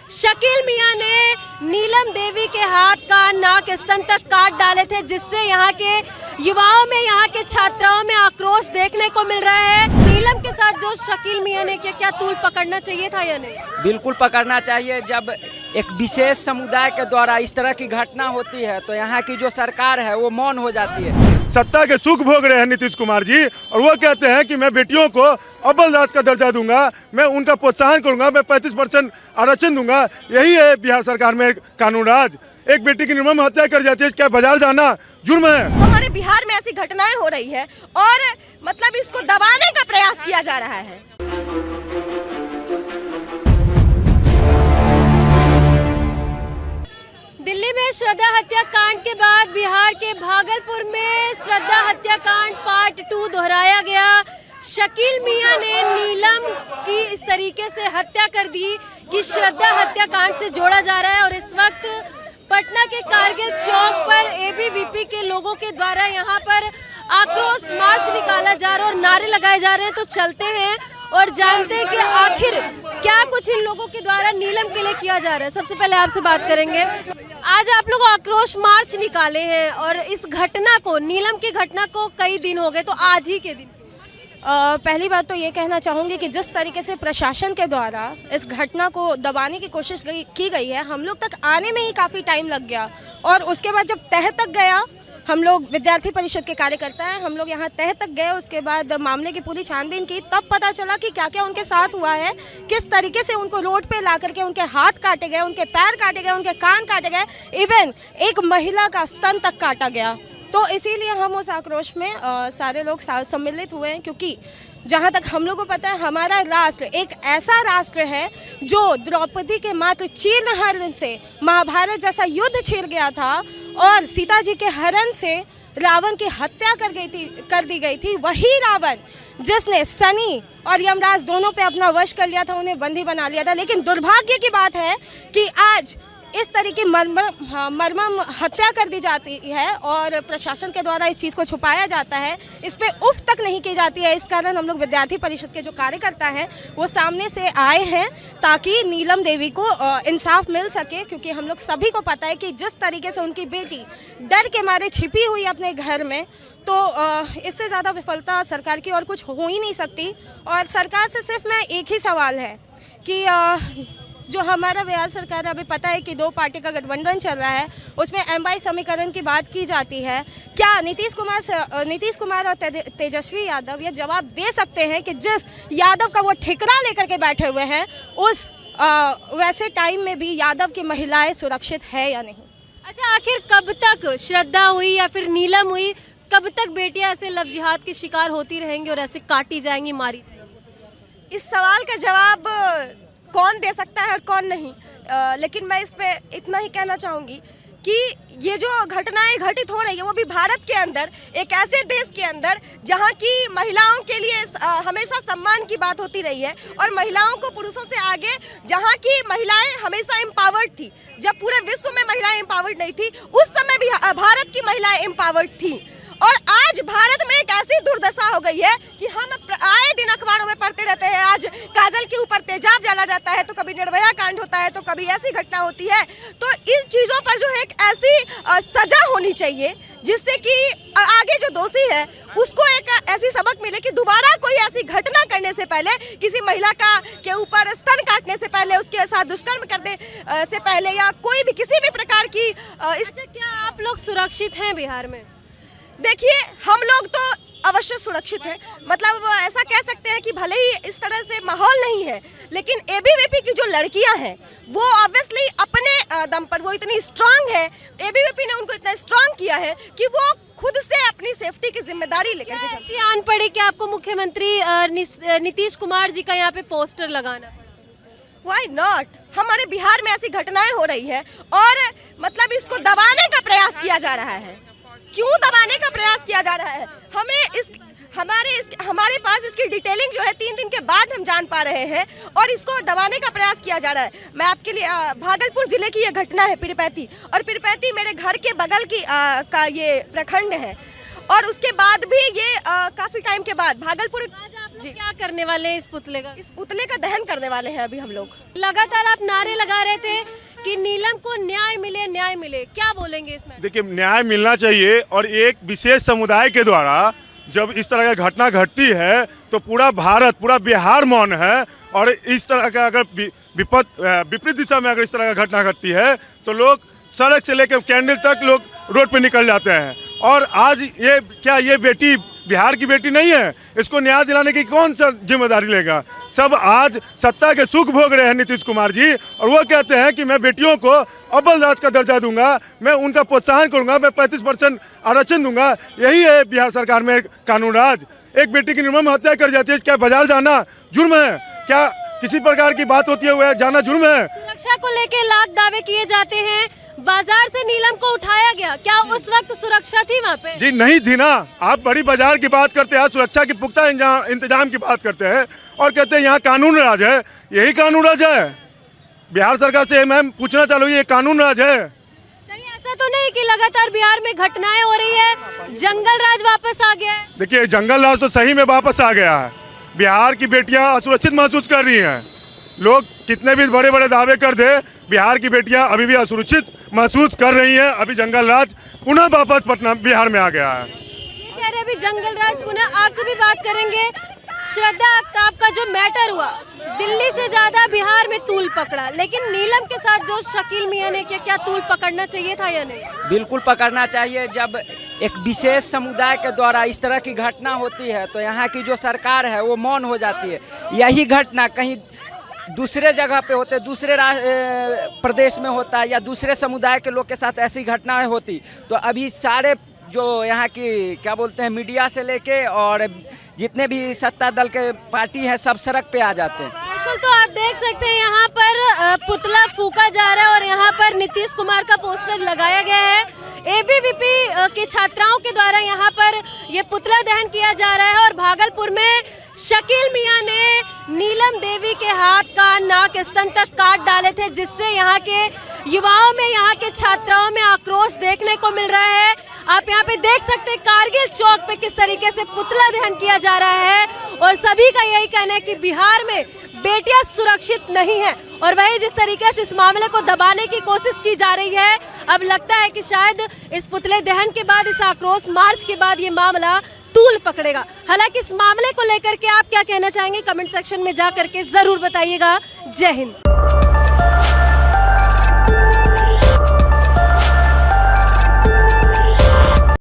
शकील मियां ने नीलम देवी के हाथ, कान, नाक, स्तन तक काट डाले थे, जिससे यहाँ के युवाओं में, यहाँ के छात्राओं में आक्रोश देखने को मिल रहा है। नीलम के साथ जो शकील मियां ने किया, क्या तूल पकड़ना चाहिए था या नहीं? बिल्कुल पकड़ना चाहिए। जब एक विशेष समुदाय के द्वारा इस तरह की घटना होती है तो यहाँ की जो सरकार है वो मौन हो जाती है। सत्ता के सुख भोग रहे हैं नीतीश कुमार जी, और वो कहते हैं कि मैं बेटियों को अव्वल राज का दर्जा दूंगा, मैं उनका प्रोत्साहन करूंगा, मैं 35% आरक्षण दूंगा। यही है बिहार सरकार में कानून राज। एक बेटी की निर्मम हत्या कर जाती है, क्या बाजार जाना जुर्म है? हमारे बिहार में ऐसी घटनाएं हो रही है और मतलब इसको दबाने का प्रयास किया जा रहा है। दिल्ली में श्रद्धा हत्याकांड के बाद बिहार के भागलपुर में श्रद्धा हत्याकांड पार्ट 2 दोहराया गया। शकील मियां ने नीलम की इस तरीके से हत्या कर दी कि श्रद्धा हत्याकांड से जोड़ा जा रहा है। और इस वक्त पटना के कारगिल चौक पर एबीवीपी के लोगों के द्वारा यहाँ पर आक्रोश मार्च निकाला जा रहा है और नारे लगाए जा रहे हैं। तो चलते हैं और जानते हैं कि आखिर क्या कुछ इन लोगों के द्वारा नीलम के लिए किया जा रहा है। सबसे पहले आपसे बात करेंगे, आज आप लोग आक्रोश मार्च निकाले हैं और इस घटना को, नीलम की घटना को कई दिन हो गए, तो आज ही के दिन पहली बात तो ये कहना चाहूँगी कि जिस तरीके से प्रशासन के द्वारा इस घटना को दबाने की कोशिश की गई है, हम लोग तक आने में ही काफ़ी टाइम लग गया। और उसके बाद जब तह तक गया, हम लोग विद्यार्थी परिषद के कार्यकर्ता हैं, हम लोग यहाँ तह तक गए, उसके बाद मामले की पूरी छानबीन की, तब पता चला कि क्या क्या उनके साथ हुआ है, किस तरीके से उनको रोड पे ला करके उनके हाथ काटे गए, उनके पैर काटे गए, उनके कान काटे गए, इवन एक महिला का स्तन तक काटा गया। तो इसीलिए हम उस आक्रोश में सारे लोग सम्मिलित हुए हैं, क्योंकि जहाँ तक हम लोग को पता है, हमारा राष्ट्र एक ऐसा राष्ट्र है जो द्रौपदी के मात्र चीर्ण हरण से महाभारत जैसा युद्ध छिड़ गया था और सीता जी के हरण से रावण की हत्या कर दी गई थी। वही रावण जिसने शनि और यमराज दोनों पे अपना वश कर लिया था, उन्हें बंदी बना लिया था। लेकिन दुर्भाग्य की बात है कि आज इस तरह की मर्मम हत्या कर दी जाती है और प्रशासन के द्वारा इस चीज़ को छुपाया जाता है, इस पे उफ तक नहीं की जाती है। इस कारण हम लोग विद्यार्थी परिषद के जो कार्यकर्ता हैं वो सामने से आए हैं ताकि नीलम देवी को इंसाफ मिल सके, क्योंकि हम लोग सभी को पता है कि जिस तरीके से उनकी बेटी डर के मारे छिपी हुई अपने घर में, तो इससे ज़्यादा विफलता सरकार की और कुछ हो ही नहीं सकती। और सरकार से सिर्फ मैं एक ही सवाल है कि जो हमारा बिहार सरकार, अभी पता है कि 2 पार्टी का गठबंधन चल रहा है, उसमें MY समीकरण की बात की जाती है। क्या नीतीश कुमार और तेजस्वी यादव ये जवाब दे सकते हैं कि जिस यादव का वो ठिकरा लेकर के बैठे हुए हैं, उस वैसे टाइम में भी यादव की महिलाएं सुरक्षित है या नहीं? अच्छा, आखिर कब तक श्रद्धा हुई या फिर नीलम हुई, कब तक बेटियां ऐसे लव जिहाद के शिकार होती रहेंगी और ऐसे काटी जाएंगी, मारी जाएंगी? इस सवाल का जवाब कौन दे सकता है और कौन नहीं, लेकिन मैं इस पे इतना ही कहना चाहूँगी कि ये जो घटनाएं घटित हो रही है वो भी भारत के अंदर, एक ऐसे देश के अंदर जहाँ की महिलाओं के लिए हमेशा सम्मान की बात होती रही है और महिलाओं को पुरुषों से आगे, जहाँ की महिलाएं हमेशा एम्पावर्ड थी। जब पूरे विश्व में महिलाएं एम्पावर्ड नहीं थी, उस समय भी भारत की महिलाएं एम्पावर्ड थी। और आज भारत में एक ऐसी दुर्दशा हो गई है कि हम आए दिन अखबारों में पढ़ते रहते हैं। आज काजल के ऊपर तेजाब डाला जाता है, तो कभी निर्भया कांड होता है, तो कभी ऐसी घटना होती है। तो इन चीज़ों पर जो है एक ऐसी सजा होनी चाहिए जिससे कि आगे जो दोषी है उसको एक ऐसी सबक मिले कि दोबारा कोई ऐसी घटना करने से पहले, किसी महिला के ऊपर स्तन काटने से पहले, उसके साथ दुष्कर्म करने से पहले, या कोई भी किसी भी प्रकार की क्या आप लोग सुरक्षित हैं बिहार में? देखिए, हम लोग तो अवश्य सुरक्षित हैं। मतलब ऐसा कह सकते हैं कि भले ही इस तरह से माहौल नहीं है, लेकिन एबीवीपी की जो लड़कियां हैं वो ऑब्वियसली अपने दम पर वो इतनी स्ट्रांग है, एबीवीपी ने उनको इतना स्ट्रांग किया है कि वो खुद से अपनी सेफ्टी की जिम्मेदारी लेकर के चलती है। आन पड़े कि आपको मुख्यमंत्री नीतीश कुमार जी का यहाँ पे पोस्टर लगाना पड़ा? Why not? हमारे बिहार में ऐसी घटनाएं हो रही है और मतलब इसको दबाने का प्रयास किया जा रहा है। क्यों दबाने का प्रयास किया जा रहा है? हमारे पास इसकी डिटेलिंग जो है 3 दिन के बाद हम जान पा रहे हैं और इसको दबाने का प्रयास किया जा रहा है। मैं आपके लिए भागलपुर जिले की ये घटना है, पिरपैती, और पिरपैती मेरे घर के बगल की का ये प्रखंड है। और उसके बाद भी ये काफी टाइम के बाद भागलपुर जी क्या करने वाले हैं? इस पुतले का दहन करने वाले हैं अभी हम लोग। लगातार आप नारे लगा रहे रहे थे कि नीलम को न्याय मिले, क्या बोलेंगे इसमें? देखिए, न्याय मिलना चाहिए और एक विशेष समुदाय के द्वारा जब इस तरह की घटना घटती है तो पूरा भारत, पूरा बिहार मौन है। और इस तरह का अगर विपरीत दिशा में अगर इस तरह की घटना घटती है तो लोग सड़क से लेकर कैंडल तक लोग रोड पे निकल जाते हैं। और आज ये बेटी बिहार की बेटी नहीं है? इसको न्याय दिलाने की कौन सा जिम्मेदारी लेगा? सब आज सत्ता के सुख भोग रहे हैं नीतीश कुमार जी, और वो कहते हैं कि मैं बेटियों को अव्वल राज का दर्जा दूंगा, मैं उनका प्रोत्साहन करूंगा, मैं 35% आरक्षण दूंगा। यही है बिहार सरकार में कानून राज। एक बेटी की निर्मम हत्या कर जाती है, क्या बाजार जाना जुर्म है? क्या किसी प्रकार की बात होती है वह जाना जुर्म है? सुरक्षा को लेके लाख दावे किए जाते हैं, बाजार से नीलम को उठाया गया, क्या उस वक्त सुरक्षा थी वहाँ पे? जी नहीं थी ना। आप बड़ी बाजार की बात करते हैं, सुरक्षा की पुख्ता इंतजाम की बात करते हैं और कहते हैं यहाँ कानून राज है। यही कानून राज है? बिहार सरकार से मैं पूछना चाहूँ, ये कानून राज है? कहीं ऐसा तो नहीं कि लगातार बिहार में घटनाएं हो रही है, जंगल राज वापस आ गया है? देखिए, जंगल राज तो सही में वापस आ गया है। बिहार की बेटियां असुरक्षित महसूस कर रही हैं। लोग कितने भी बड़े बड़े दावे कर दे, बिहार की बेटियां अभी भी असुरक्षित महसूस कर रही हैं। अभी जंगल राज पुनः वापस पटना बिहार में आ गया है। ये कह रहे अभी जंगल राज पुनः। आपसे भी बात करेंगे। श्रद्धा आफ्ताब का जो मैटर हुआ, दिल्ली से ज्यादा बिहार में तूल पकड़ा, लेकिन नीलम के साथ जो शकील मियां ने किया, क्या तूल पकड़ना चाहिए था या नहीं? बिल्कुल पकड़ना चाहिए। जब एक विशेष समुदाय के द्वारा इस तरह की घटना होती है तो यहाँ की जो सरकार है वो मौन हो जाती है। यही घटना कहीं दूसरे जगह पे होते, दूसरे प्रदेश में होता है या दूसरे समुदाय के लोग के साथ ऐसी घटनाएं होती तो अभी सारे जो यहाँ की क्या बोलते हैं मीडिया से लेके और जितने भी सत्ता दल के पार्टी हैं सब सड़क पे आ जाते हैं। बिल्कुल, तो आप देख सकते हैं यहाँ पर पुतला फूका जा रहा है और यहाँ पर नीतीश कुमार का पोस्टर लगाया गया है। एबीवीपी के छात्राओं के द्वारा यहाँ पर ये पुतला दहन किया जा रहा है और भागलपुर में शकील मियां ने नीलम देवी के हाथ, कान, नाक, स्तन तक काट डाले थे, जिससे यहाँ के युवाओं में, यहाँ के छात्राओं में आक्रोश देखने को मिल रहा है। आप यहाँ पे देख सकते हैं कारगिल चौक पे किस तरीके से पुतला दहन किया जा रहा है और सभी का यही कहना है कि बिहार में बेटियां सुरक्षित नहीं है। और वही जिस तरीके से इस मामले को दबाने की कोशिश की जा रही है, अब लगता है कि शायद इस पुतले दहन के बाद, इस आक्रोश मार्च के बाद ये मामला तूल पकड़ेगा। हालांकि इस मामले को लेकर के आप क्या कहना चाहेंगे, कमेंट सेक्शन में जा करके जरूर बताइएगा। जय हिंद।